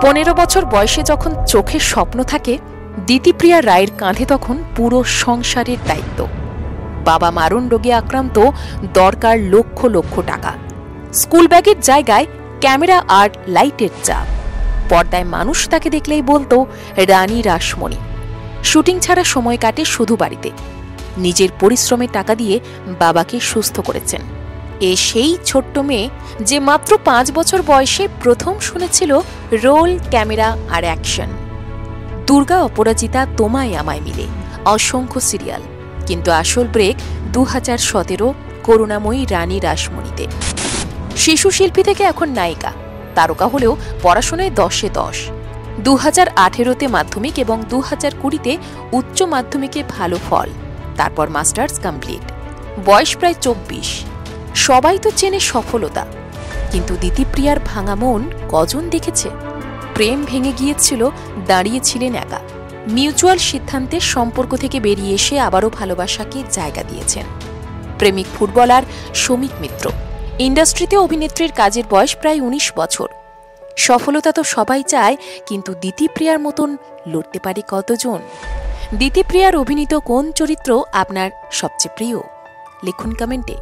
15 বছর বয়সে যখন চোখের স্বপ্ন থাকে, দিতিপ্রিয়া রায়ের কাঁধে তখন পুরো সংসারের দায়িত্ব। বাবা মারণ রোগে আক্রান্ত, দরকার লক্ষ লক্ষ টাকা। স্কুল ব্যাগের জায়গায় ক্যামেরা আর লাইটের চাপ। পর্দায় মানুষ তাকে দেখলেই বলতো রানী রাসমণি। শুটিং ছাড়া সময় কাটে শুধু বাড়িতে। নিজের পরিশ্রমের টাকা দিয়ে বাবাকে সুস্থ করেছেন। সেই ছোট্ট মেয়ে যে মাত্র 5 বছর বয়সে প্রথম শুনেছিল রোল, ক্যামেরা আর অ্যাকশন। দুর্গা, অপরাজিতা, তোমায় আমায় মিলে, অসংখ্য সিরিয়াল। কিন্তু আসল ব্রেক 2017 করুণাময়ী রানী রাসমণিতে। শিশু শিল্পী থেকে এখন নায়িকা, তারকা হলেও পড়াশোনায় 10-এ 10। 2018-তে মাধ্যমিক এবং 2020-তে উচ্চ মাধ্যমিকে ভালো ফল, তারপর মাস্টার্স কমপ্লিট। বয়স প্রায় 24। সবাই তো চেনে সফলতা, কিন্তু দিতিপ্রিয়ার ভাঙা মন কজন দেখেছে? প্রেম ভেঙে গিয়েছিল, দাঁড়িয়েছিলেন একা। মিউচুয়াল সিদ্ধান্তে সম্পর্ক থেকে বেরিয়ে এসে আবারও ভালোবাসাকে জায়গা দিয়েছেন। প্রেমিক ফুটবলার শমিক মিত্র। ইন্ডাস্ট্রিতে অভিনেত্রীর কাজের বয়স প্রায় 19 বছর। সফলতা তো সবাই চায়, কিন্তু দিতিপ্রিয়ার মতন লড়তে পারে কতজন? দিতিপ্রিয়ার অভিনীত কোন চরিত্র আপনার সবচেয়ে প্রিয়? লিখুন কমেন্টে।